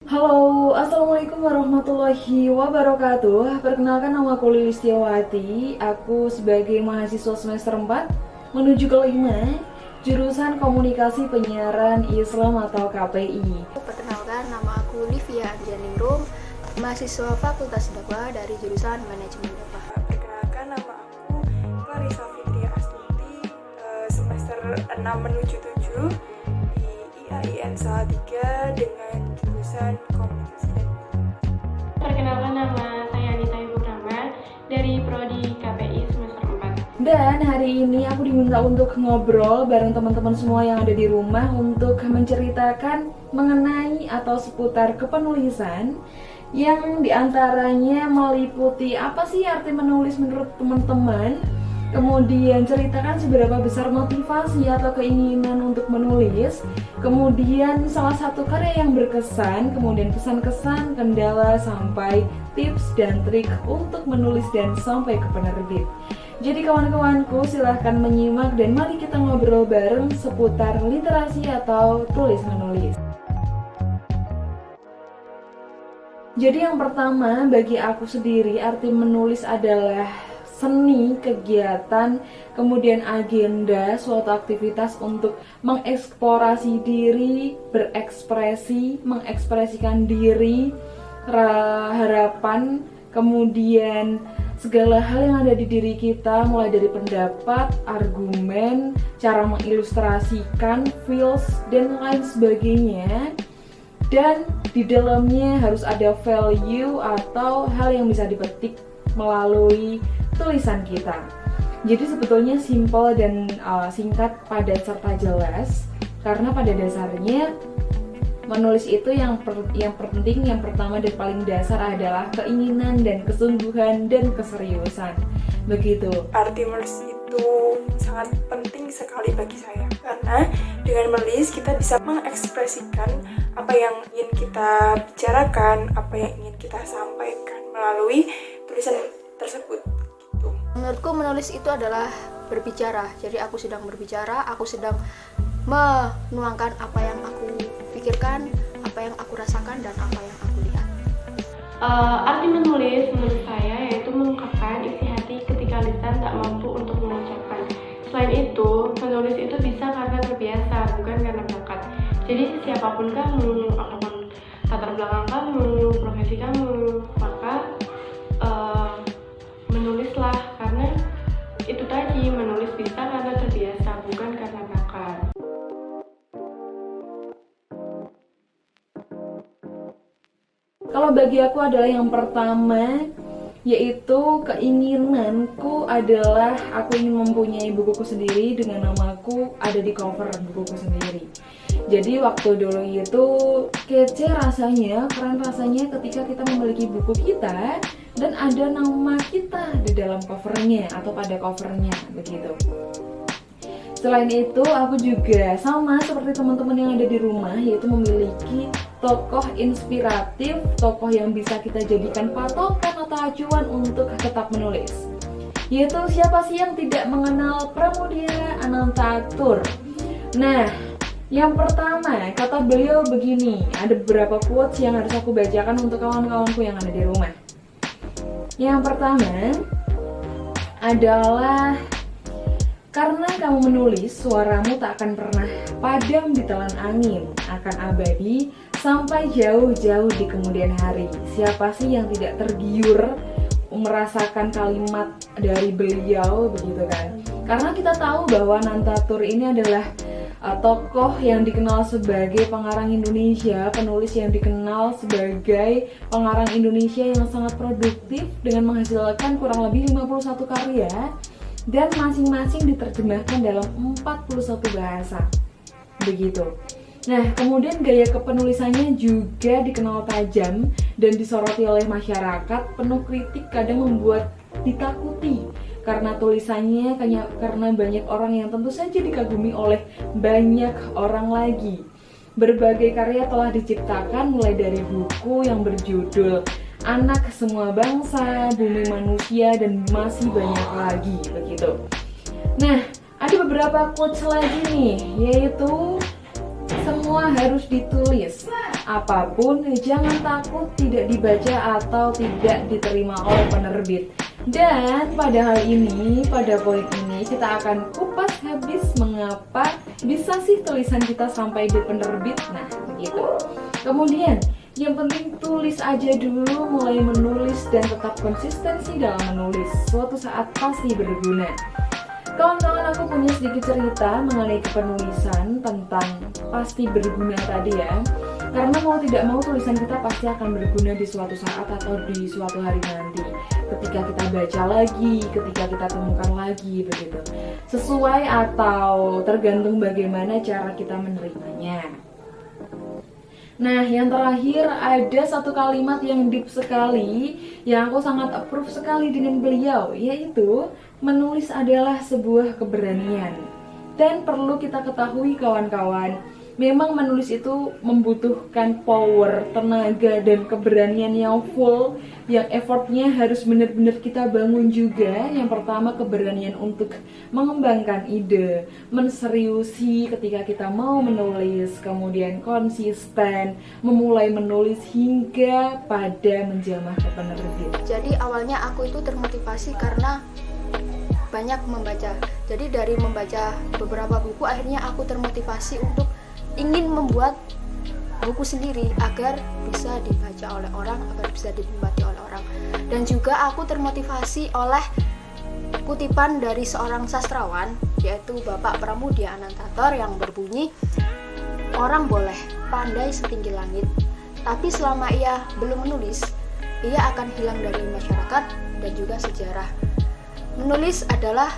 Halo, Assalamualaikum warahmatullahi wabarakatuh. Perkenalkan, nama aku Lilis Tiawati. Aku sebagai mahasiswa semester 4 menuju ke 5, jurusan Komunikasi Penyiaran Islam atau KPI. Perkenalkan, nama aku Livia Anjaningrum, mahasiswa Fakultas Dakwah dari jurusan Manajemen Dakwah. Perkenalkan, nama aku Clarissa Fitria Astuti, semester 6 menuju 7 di IAIN Salatiga dengan jurusan Komunikasi dan Perkenalkan, nama saya Anita Ibu Purnama dari Prodi KPI semester 4. Dan hari ini aku diminta untuk ngobrol bareng teman-teman semua yang ada di rumah untuk menceritakan mengenai atau seputar kepenulisan yang diantaranya meliputi apa sih arti menulis menurut teman-teman, kemudian ceritakan seberapa besar motivasi atau keinginan untuk menulis, kemudian salah satu karya yang berkesan, kemudian kesan-kesan, kendala, sampai tips dan trik untuk menulis dan sampai ke penerbit. Jadi kawan-kawanku, silahkan menyimak dan mari kita ngobrol bareng seputar literasi atau tulis-menulis. Jadi yang pertama, bagi aku sendiri, arti menulis adalah seni, kegiatan, kemudian agenda, suatu aktivitas untuk mengeksplorasi diri, berekspresi, mengekspresikan diri, harapan, kemudian segala hal yang ada di diri kita, mulai dari pendapat, argumen, cara mengilustrasikan, feels, dan lain sebagainya. Dan di dalamnya harus ada value atau hal yang bisa dipetik melalui tulisan kita. Jadi sebetulnya simple dan singkat, padat serta jelas. Karena pada dasarnya menulis itu yang penting, yang pertama dan paling dasar adalah keinginan dan kesungguhan dan keseriusan. Begitu. arti menulis itu sangat penting sekali bagi saya, karena dengan menulis kita bisa mengekspresikan apa yang ingin kita bicarakan, apa yang ingin kita sampaikan melalui tulisan tersebut gitu. Menurutku menulis itu adalah berbicara. Jadi aku sedang berbicara, aku sedang menuangkan apa yang aku pikirkan, apa yang aku rasakan, dan apa yang aku lihat. Arti menulis menurut saya yaitu mengungkapkan isi hati ketika lisan tak mampu untuk mengucapkan. Selain itu, menulis itu bisa karena terbiasa, bukan karena bakat. Jadi siapapun kamu, apapun latar belakang kamu, profesi kamu, maka menulislah, karena itu tadi, menulis bisa karena terbiasa, bukan karena bakat. Kalau bagi aku adalah yang pertama, yaitu keinginanku adalah aku ingin mempunyai bukuku sendiri dengan namaku ada di cover bukuku sendiri. Jadi waktu dulu itu kece rasanya, keren rasanya ketika kita memiliki buku kita dan ada nama kita di dalam covernya atau pada covernya, begitu. Selain itu, aku juga sama seperti teman-teman yang ada di rumah, yaitu memiliki tokoh inspiratif, tokoh yang bisa kita jadikan patokan atau acuan untuk tetap menulis. Yaitu siapa sih yang tidak mengenal Pramudia Anantatur? Nah, yang pertama, kata beliau begini, ada beberapa quotes yang harus aku bacakan untuk kawan-kawanku yang ada di rumah. Yang pertama adalah, karena kamu menulis, suaramu tak akan pernah padam di telan angin, akan abadi sampai jauh-jauh di kemudian hari. Siapa sih yang tidak tergiur merasakan kalimat dari beliau, begitu kan? Karena kita tahu bahwa Anantatur ini adalah tokoh yang dikenal sebagai pengarang Indonesia, penulis yang dikenal sebagai pengarang Indonesia yang sangat produktif dengan menghasilkan kurang lebih 51 karya dan masing-masing diterjemahkan dalam 41 bahasa. Begitu. Nah, kemudian gaya kepenulisannya juga dikenal tajam dan disoroti oleh masyarakat, penuh kritik, kadang membuat ditakuti karena tulisannya, karena banyak orang yang tentu saja dikagumi oleh banyak orang lagi. Berbagai karya telah diciptakan, mulai dari buku yang berjudul Anak Semua Bangsa, Bumi Manusia, dan masih banyak lagi, begitu. Nah, ada beberapa quotes lagi nih, yaitu semua harus ditulis. apapun, jangan takut tidak dibaca atau tidak diterima oleh penerbit. Dan pada hal ini, pada poin ini kita akan kupas habis mengapa bisa sih tulisan kita sampai di penerbit. Nah, begitu. Kemudian, yang penting tulis aja dulu, mulai menulis dan tetap konsistensi dalam menulis. Suatu saat pasti berguna. Kawan-kawan, aku punya sedikit cerita mengenai kepenulisan tentang pasti berguna tadi ya. Karena mau tidak mau tulisan kita pasti akan berguna di suatu saat atau di suatu hari nanti. Ketika kita baca lagi, ketika kita temukan lagi begitu. Sesuai atau tergantung bagaimana cara kita menerimanya. Nah, yang terakhir ada satu kalimat yang deep sekali, yang aku sangat approve sekali dengan beliau, yaitu menulis adalah sebuah keberanian. Dan perlu kita ketahui kawan-kawan, memang menulis itu membutuhkan power, tenaga, dan keberanian yang full, yang effortnya harus benar-benar kita bangun juga. Yang pertama, keberanian untuk mengembangkan ide, menseriusi ketika kita mau menulis, kemudian konsisten, memulai menulis hingga pada menjamah ke penerbit. Jadi awalnya aku itu termotivasi karena banyak membaca. Jadi dari membaca beberapa buku, akhirnya aku termotivasi untuk ingin membuat buku sendiri agar bisa dibaca oleh orang, agar bisa dinikmati oleh orang. Dan juga aku termotivasi oleh kutipan dari seorang sastrawan, yaitu Bapak Pramudia Anantatur, yang berbunyi, orang boleh pandai setinggi langit, tapi selama ia belum menulis, ia akan hilang dari masyarakat dan juga sejarah. Menulis adalah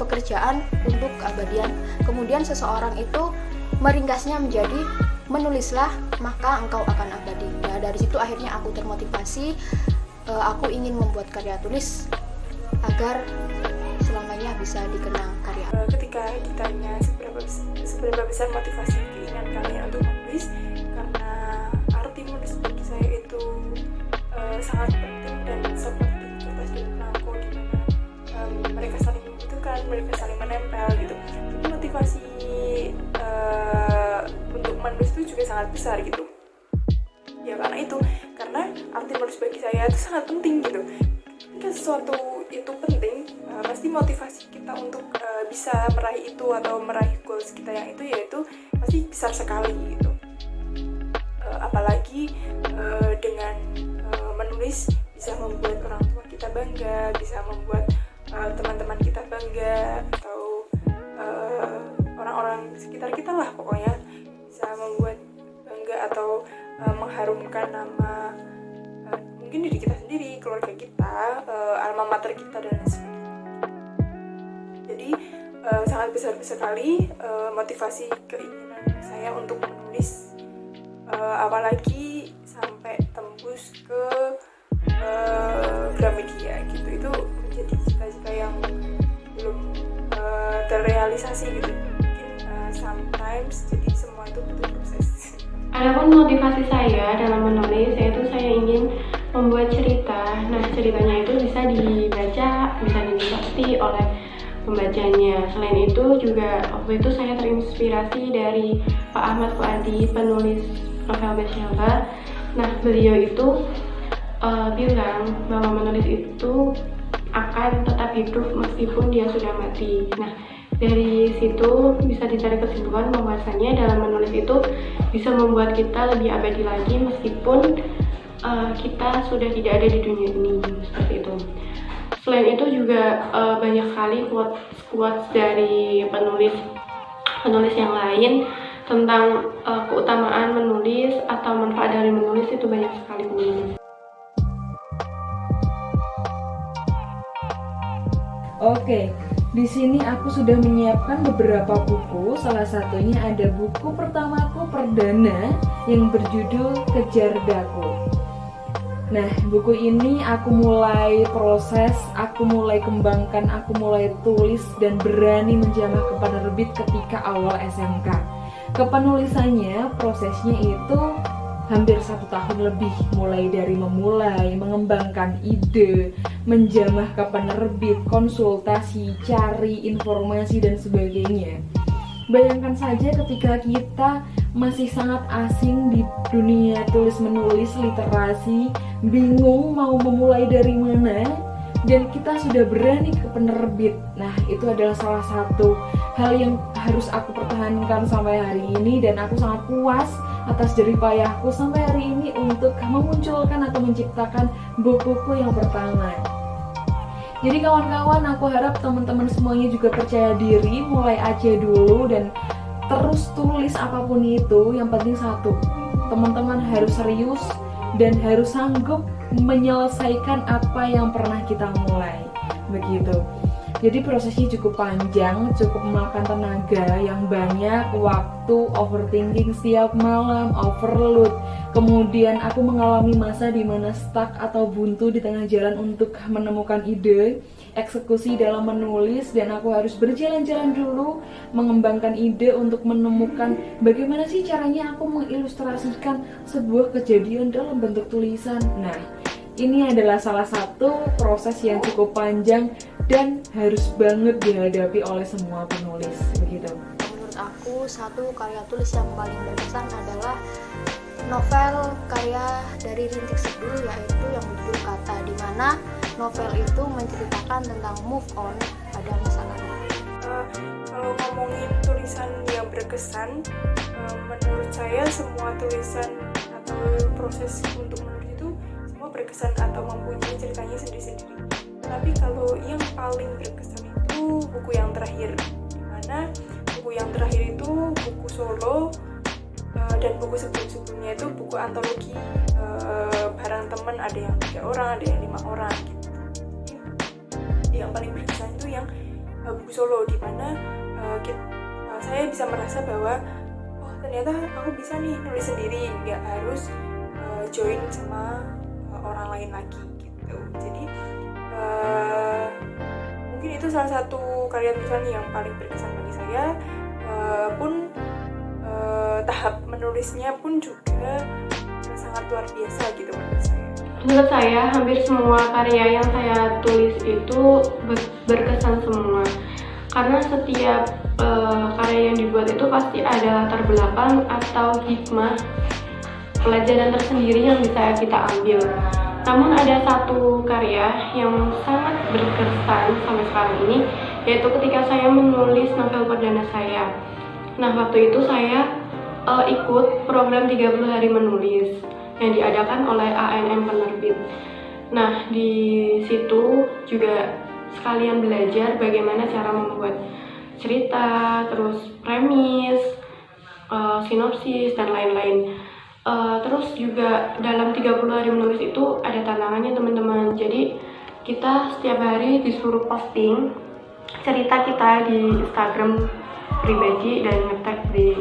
pekerjaan untuk keabadian. Kemudian seseorang itu meringkasnya menjadi menulislah maka engkau akan abadi. Nah, dari situ akhirnya aku termotivasi, aku ingin membuat karya tulis agar selamanya bisa dikenang karya. Ketika ditanya seberapa besar motivasi keinginan kalian untuk menulis, karena arti menulis bagi saya itu sangat penting dan seperti kertas dan belangko di mana mereka saling membutuhkan, mereka saling menempel gitu. Jadi motivasi untuk menulis itu juga sangat besar gitu. Ya karena arti menulis bagi saya itu sangat penting gitu. Ketika sesuatu itu penting, pasti motivasi kita untuk bisa meraih itu atau meraih goals kita yang itu yaitu pasti besar sekali gitu. Apalagi dengan menulis bisa membuat orang tua kita bangga, bisa membuat teman-teman kita bangga, atau orang-orang sekitar kita lah, pokoknya bisa membuat bangga atau mengharumkan nama mungkin diri kita sendiri, keluarga kita, alma mater kita dan sebagainya. Jadi sangat besar sekali motivasi keinginan saya untuk menulis, apalagi sampai tembus ke Gramedia gitu. Itu menjadi cita-cita yang belum terrealisasi gitu. Mungkin sometimes, jadi semua itu butuh proses. Adapun motivasi saya dalam menulis, yaitu saya ingin membuat cerita. Nah, ceritanya itu bisa dibaca, bisa dinikmati oleh pembacanya. Selain itu juga waktu itu saya terinspirasi dari Pak Ahmad Fuadi, penulis novel bestseller. Nah, beliau itu bilang bahwa menulis itu akan tetap hidup meskipun dia sudah mati. Nah, dari situ bisa ditarik kesimpulan bahwasanya dalam menulis itu bisa membuat kita lebih abadi lagi meskipun kita sudah tidak ada di dunia ini, seperti itu. Selain itu juga banyak sekali quotes dari penulis yang lain tentang keutamaan menulis atau manfaat dari menulis, itu banyak sekali penulis. Oke, di sini aku sudah menyiapkan beberapa buku. Salah satunya ada buku pertamaku perdana yang berjudul Kejar Daku. Nah, buku ini aku mulai proses, aku mulai kembangkan, aku mulai tulis dan berani menjamah ke penerbit ketika awal SMK. Kepenulisannya, prosesnya itu hampir 1 tahun lebih, mulai dari mengembangkan ide, menjamah ke penerbit, konsultasi, cari informasi dan sebagainya. Bayangkan saja ketika kita masih sangat asing di dunia tulis menulis literasi, bingung mau memulai dari mana, dan kita sudah berani ke penerbit. Nah, itu adalah salah satu hal yang harus aku pertahankan sampai hari ini, dan aku sangat puas atas jerih payahku sampai hari ini untuk memunculkan atau menciptakan bukuku yang pertama. Jadi kawan-kawan, aku harap teman-teman semuanya juga percaya diri, mulai aja dulu dan terus tulis apapun itu. Yang penting satu, teman-teman harus serius dan harus sanggup menyelesaikan apa yang pernah kita mulai, begitu. Jadi prosesnya cukup panjang, cukup memakan tenaga yang banyak, waktu, overthinking setiap malam, overload. Kemudian aku mengalami masa di mana stuck atau buntu di tengah jalan untuk menemukan ide, eksekusi dalam menulis, dan aku harus berjalan-jalan dulu mengembangkan ide untuk menemukan bagaimana sih caranya aku mengilustrasikan sebuah kejadian dalam bentuk tulisan. Nah, ini adalah salah satu proses yang cukup panjang dan harus banget dihadapi oleh semua penulis, begitu. Menurut aku, satu karya tulis yang paling berkesan adalah novel karya dari Rintik Seduh, yaitu yang berjudul Kata, di mana novel itu menceritakan tentang move on pada masa lalu. Kalau ngomongin tulisan yang berkesan, menurut saya semua tulisan atau proses untuk menulis itu semua berkesan atau mempunyai ceritanya sendiri-sendiri. Tapi kalau yang paling berkesan itu buku yang terakhir, dimana buku yang terakhir itu buku solo, dan buku sebelum-sebelumnya itu buku antologi bareng temen, ada yang 3 orang, ada yang 5 orang gitu. Yang paling berkesan itu yang buku solo, dimana saya bisa merasa bahwa oh ternyata aku bisa nih nulis sendiri, nggak harus join sama orang lain lagi gitu. Jadi mungkin itu salah satu karya tulisan yang paling berkesan bagi saya. Tahap menulisnya pun juga sangat luar biasa gitu menurut saya. Menurut saya, hampir semua karya yang saya tulis itu berkesan semua. Karena setiap karya yang dibuat itu pasti ada latar belakang atau hikmah pelajaran tersendiri yang bisa kita ambil. Namun ada satu karya yang sangat berkesan sampai sekarang ini, yaitu ketika saya menulis novel perdana saya. Nah, waktu itu saya ikut program 30 hari menulis yang diadakan oleh ANM Penerbit. Nah, di situ juga sekalian belajar bagaimana cara membuat cerita, terus premis, sinopsis, dan lain-lain. Terus juga dalam 30 hari menulis itu ada tantangannya teman-teman. Jadi kita setiap hari disuruh posting cerita kita di Instagram pribadi dan nge-tag di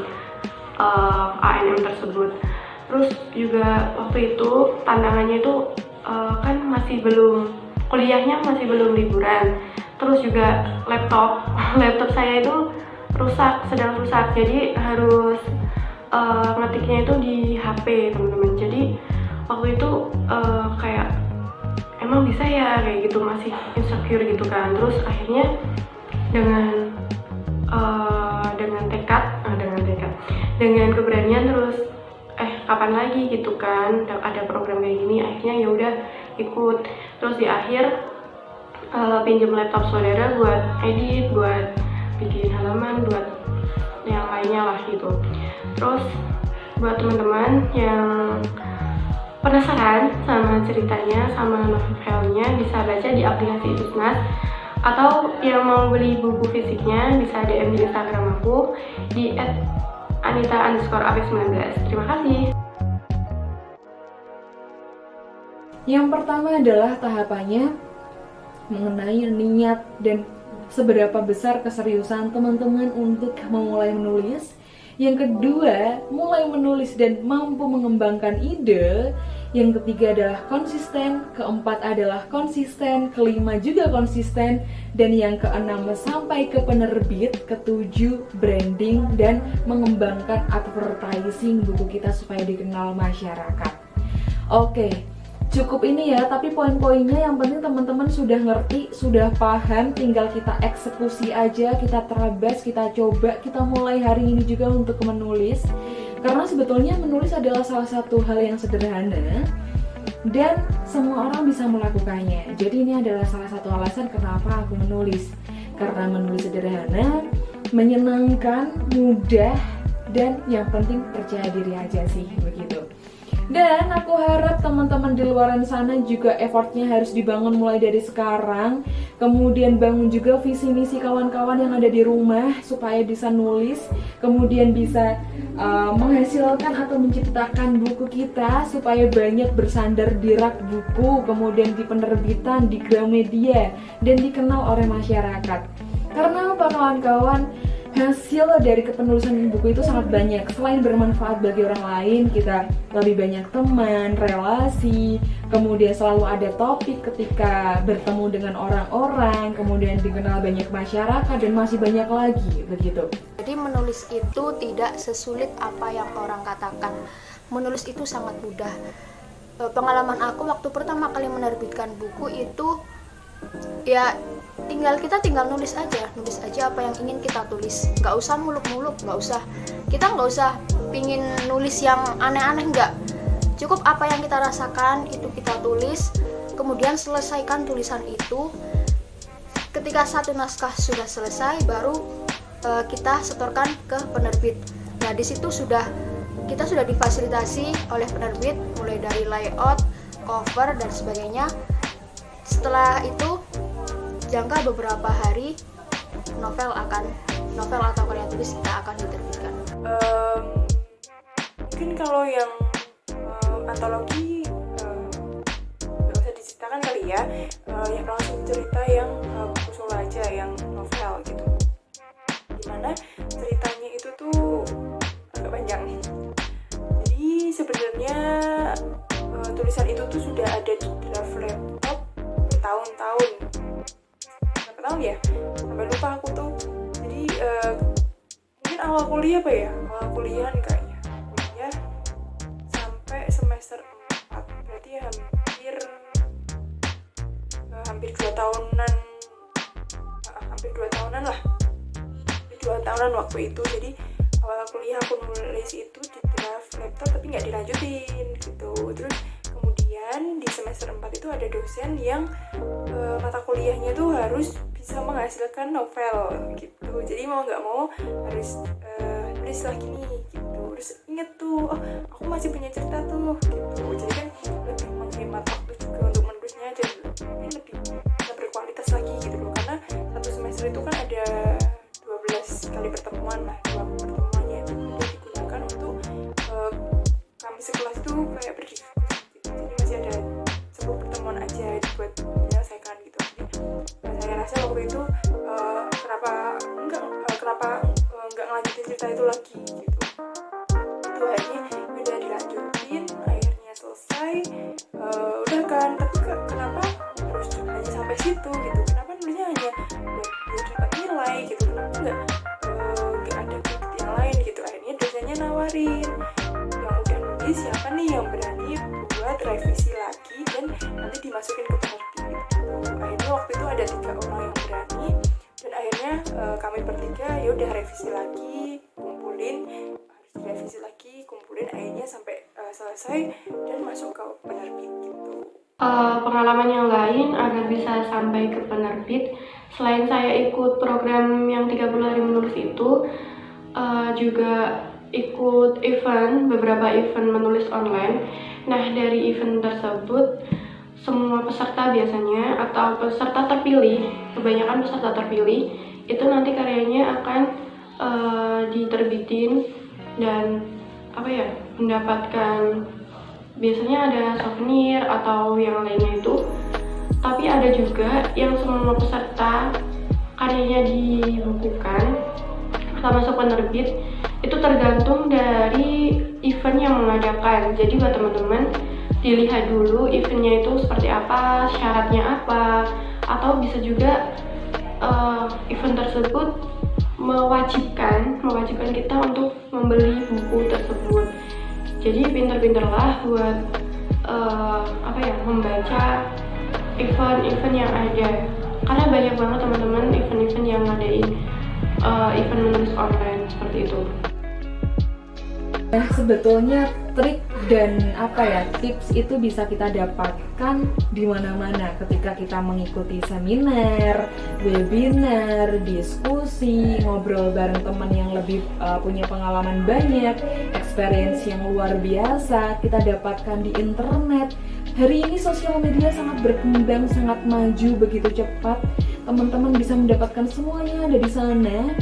ANM tersebut. Terus juga waktu itu tantangannya itu kan masih belum, kuliahnya masih belum liburan. Terus juga laptop saya itu sedang rusak, jadi harus ngetiknya itu di HP teman-teman. Jadi waktu itu kayak emang bisa ya kayak gitu, masih insecure gitu kan. Terus akhirnya dengan dengan keberanian, terus kapan lagi gitu kan ada program kayak gini, akhirnya ya udah ikut. Terus di akhir pinjam laptop saudara buat edit, buat bikin halaman, buat yang lainnya lah gitu. Terus buat teman-teman yang penasaran sama ceritanya, sama novelnya, bisa baca di aplikasi Itusnas, atau yang mau beli buku fisiknya bisa DM di Instagram aku di @anita_apes19. Terima kasih. Yang pertama adalah tahapannya mengenai niat dan seberapa besar keseriusan teman-teman untuk memulai menulis. Yang kedua, mulai menulis dan mampu mengembangkan ide. Yang ketiga adalah konsisten. Keempat adalah konsisten. Kelima juga konsisten. Dan yang keenam sampai ke penerbit. Ketujuh, branding dan mengembangkan advertising buku kita supaya dikenal masyarakat. Oke, cukup ini ya, tapi poin-poinnya yang penting teman-teman sudah ngerti, sudah paham, tinggal kita eksekusi aja, kita terabas, kita coba, kita mulai hari ini juga untuk menulis. Karena sebetulnya menulis adalah salah satu hal yang sederhana dan semua orang bisa melakukannya. Jadi ini adalah salah satu alasan kenapa aku menulis. Karena menulis sederhana, menyenangkan, mudah, dan yang penting percaya diri aja sih, begitu. Dan aku harap teman-teman di luar sana juga effortnya harus dibangun mulai dari sekarang. Kemudian bangun juga visi misi kawan-kawan yang ada di rumah supaya bisa nulis, kemudian bisa menghasilkan atau menciptakan buku kita supaya banyak bersandar di rak buku, kemudian di penerbitan, di Gramedia, dan dikenal oleh masyarakat. Karena apa kawan-kawan? Hasil dari kepenulisan buku itu sangat banyak. Selain bermanfaat bagi orang lain, kita lebih banyak teman, relasi, kemudian selalu ada topik ketika bertemu dengan orang-orang, kemudian dikenal banyak masyarakat, dan masih banyak lagi, begitu. Jadi menulis itu tidak sesulit apa yang orang katakan. Menulis itu sangat mudah. Pengalaman aku waktu pertama kali menerbitkan buku itu, ya kita tinggal nulis aja apa yang ingin kita tulis, nggak usah muluk-muluk, kita nggak usah pingin nulis yang aneh-aneh, nggak, cukup apa yang kita rasakan itu kita tulis, kemudian selesaikan tulisan itu. Ketika satu naskah sudah selesai, baru kita setorkan ke penerbit. Nah di situ kita sudah difasilitasi oleh penerbit mulai dari layout, cover dan sebagainya. Setelah itu jangka beberapa hari novel atau karya tulis kita akan diterbitkan. Mungkin kalau yang antologi nggak usah diceritakan kali ya, yang langsung cerita yang buku solo aja, yang novel gitu. Dimana ceritanya itu tuh agak panjang. Jadi sebenarnya tulisan itu tuh sudah ada di draft laptop bertahun-tahun. Tahun ya, sampai lupa aku tuh. Jadi mungkin awal kuliah kuliahan kayaknya, kuliah sampai semester 4, berarti hampir 2 tahunan, hampir 2 tahunan lah, 2 tahunan waktu itu. Jadi awal kuliah aku nulis itu di draft laptop tapi nggak dilanjutin gitu. Terus kemudian di semester 4 itu ada dosen yang mata kuliahnya tuh harus bisa menghasilkan novel gitu. Jadi mau nggak mau harus nulis lagi nih gitu. Terus inget tuh, oh aku masih punya cerita tuh gitu. Jadi kan lebih menghemat waktu juga untuk menulisnya, jadi mungkin lebih bisa berkualitas lagi gitu loh. Karena satu semester itu kan ada 12 kali pertemuan lah, 2 pertemuannya itu digunakan untuk kami sekelas itu kayak berdiskusi gitu. Jadi masih ada 10 pertemuan aja buat menyelesaikan gitu. Jadi saya rasa waktu itu kenapa enggak ngelanjutin cerita itu lagi gitu. Itu akhirnya udah dilanjutin, akhirnya selesai, udah kan. Tapi kenapa harus hanya sampai situ gitu? Kenapa nulisnya hanya buat dapat nilai gitu? Kenapa enggak ada bukti yang lain gitu? Akhirnya dosennya nawarin, yang udah nulis siapa nih yang berani buat revisi lagi dan nanti dimasukin ke penerbit gitu. Akhirnya waktu itu ada 3 orang yang berani, dan akhirnya kami bertiga ya udah revisi lagi, kumpulin akhirnya sampai selesai dan masuk ke penerbit gitu. Pengalaman yang lain agar bisa sampai ke penerbit, selain saya ikut program yang 30 hari menulis itu, juga ikut beberapa event menulis online. Nah dari event tersebut semua peserta biasanya atau peserta terpilih, kebanyakan peserta terpilih itu nanti karyanya akan diterbitin dan mendapatkan, biasanya ada souvenir atau yang lainnya itu. Tapi ada juga yang semua peserta karyanya dibukukan atau masuk penerbit. Itu tergantung dari event yang mengadakan. Jadi buat teman-teman dilihat dulu eventnya itu seperti apa, syaratnya apa, atau bisa juga event tersebut mewajibkan kita untuk membeli buku tersebut. Jadi pinter-pinterlah buat membaca event-event yang ada, karena banyak banget teman-teman event-event yang ngadain event menulis online seperti itu. Nah, sebetulnya trik dan tips itu bisa kita dapatkan di mana-mana ketika kita mengikuti seminar, webinar, diskusi, ngobrol bareng teman yang lebih punya pengalaman banyak, experience yang luar biasa kita dapatkan di internet. Hari ini sosial media sangat berkembang, sangat maju begitu cepat. Teman-teman bisa mendapatkan semuanya ada di sana.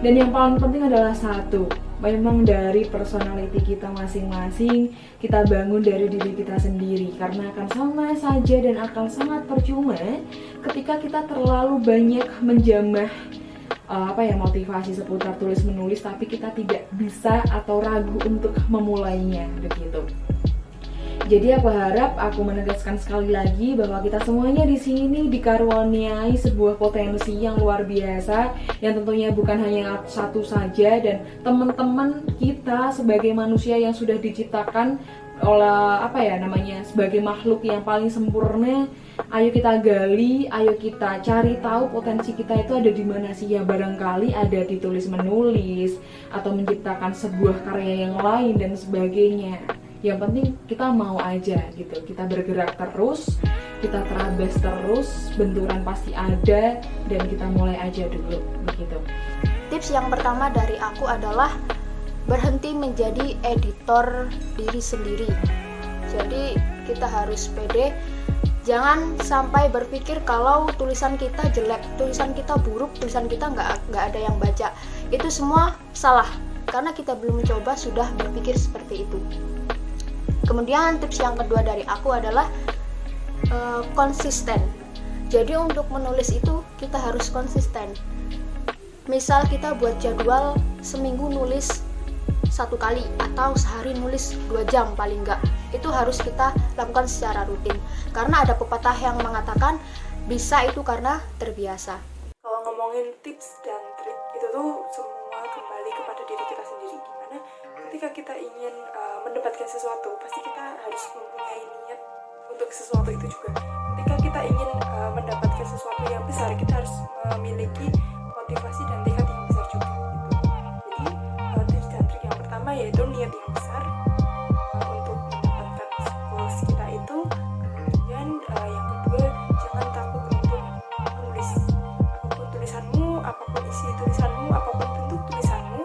Dan yang paling penting adalah satu, memang dari personality kita masing-masing, kita bangun dari diri kita sendiri. Karena akan sama saja dan akan sangat percuma ketika kita terlalu banyak menjamah motivasi seputar tulis menulis, tapi kita tidak bisa atau ragu untuk memulainya begitu. Jadi aku harap aku menegaskan sekali lagi bahwa kita semuanya di sini dikaruniai sebuah potensi yang luar biasa, yang tentunya bukan hanya satu saja, dan teman-teman kita sebagai manusia yang sudah diciptakan oleh sebagai makhluk yang paling sempurna. Ayo kita gali, ayo kita cari tahu potensi kita itu ada di mana sih. Ya barangkali ada di tulis menulis atau menciptakan sebuah karya yang lain dan sebagainya. Yang penting kita mau aja gitu, kita bergerak terus, kita terabas terus, benturan pasti ada, dan kita mulai aja dulu begitu. Tips yang pertama dari aku adalah berhenti menjadi editor diri sendiri. Jadi kita harus pede, jangan sampai berpikir kalau tulisan kita jelek, tulisan kita buruk, tulisan kita nggak ada yang baca. Itu semua salah, karena kita belum mencoba sudah berpikir seperti itu. Kemudian tips yang kedua dari aku adalah konsisten. Jadi untuk menulis itu kita harus konsisten. Misal kita buat jadwal seminggu nulis 1 kali atau sehari nulis 2 jam paling enggak. Itu harus kita lakukan secara rutin. Karena ada pepatah yang mengatakan bisa itu karena terbiasa. Kalau ngomongin tips dan trik itu tuh semua kembali kepada diri kita sendiri. Gimana ketika kita ingin mendapatkan sesuatu, pasti kita harus mempunyai niat untuk sesuatu itu juga. Ketika kita ingin mendapatkan sesuatu yang besar, kita harus memiliki motivasi dan tekad yang besar juga gitu. Jadi tips dan trik yang pertama yaitu niat yang besar untuk mendapatkan goals kita itu. Kemudian yang kedua, jangan takut untuk menulis. Apapun tulisanmu, apapun isi tulisanmu, apapun bentuk tulisanmu,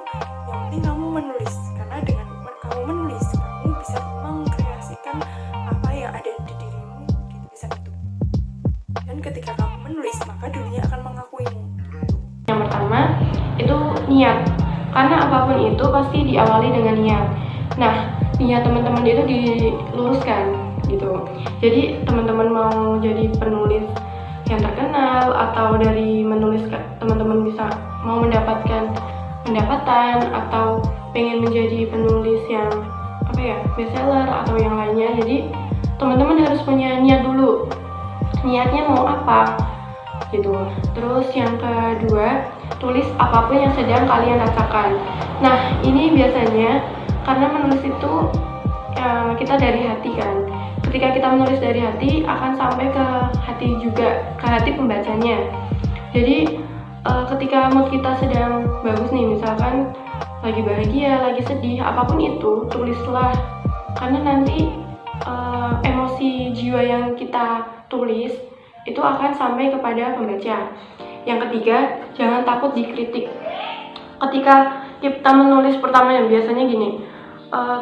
yang penting kamu menulis. Karena dengan kamu menulis, kamu bisa mengkreasikan apa yang ada di dirimu di tulisan itu. Dan ketika kamu menulis, maka dunia akan mengakuimu. Yang pertama itu niat, karena apapun itu pasti diawali dengan niat. Nah, niat teman-teman itu diluruskan gitu. Jadi teman-teman mau jadi penulis yang terkenal atau dari menulis teman-teman bisa mau mendapatkan pendapatan atau pengen menjadi penulis yang bestseller atau yang lainnya. Jadi teman-teman harus punya niat dulu, niatnya mau apa gitu. Terus yang kedua, tulis apapun yang sedang kalian rasakan. Nah, ini biasanya karena menulis itu kita dari hati kan. Ketika kita menulis dari hati akan sampai ke hati juga, ke hati pembacanya. Jadi ketika mood kita sedang bagus nih, misalkan lagi bahagia, lagi sedih, apapun itu, tulislah. Karena nanti emosi jiwa yang kita tulis itu akan sampai kepada pembaca. Yang ketiga, jangan takut dikritik. Ketika kita menulis pertamanya biasanya gini,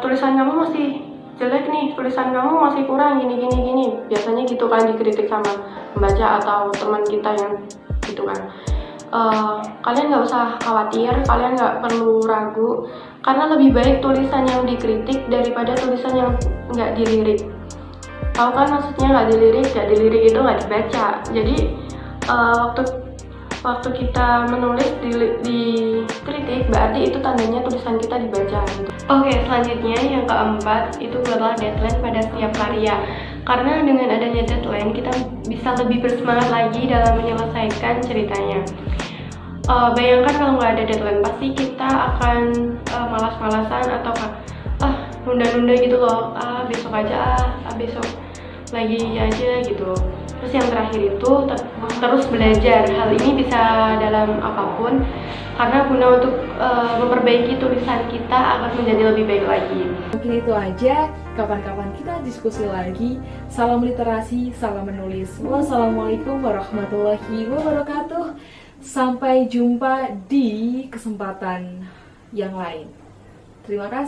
tulisan kamu masih jelek nih, tulisan kamu masih kurang gini. Biasanya gitu kan, dikritik sama pembaca atau teman kita yang gitu kan. Kalian nggak usah khawatir, kalian nggak perlu ragu, karena lebih baik tulisan yang dikritik daripada tulisan yang nggak dilirik. Tahu kan maksudnya nggak dilirik itu nggak dibaca. Jadi waktu kita menulis dikritik, berarti itu tandanya tulisan kita dibaca gitu. Oke, selanjutnya yang keempat itu adalah deadline pada setiap karya. Karena dengan adanya deadline kita bisa lebih bersemangat lagi dalam menyelesaikan ceritanya. Bayangkan kalau nggak ada deadline, pasti kita akan malas-malasan atau nunda-nunda gitu loh. Besok aja, besok lagi aja gitu. Terus yang terakhir itu terus belajar. Hal ini bisa dalam apapun, karena guna untuk memperbaiki tulisan kita agar menjadi lebih baik lagi. Mungkin itu aja, kapan-kapan kita diskusi lagi. Salam literasi, salam menulis. Wassalamualaikum warahmatullahi wabarakatuh. Sampai jumpa di kesempatan yang lain. Terima kasih.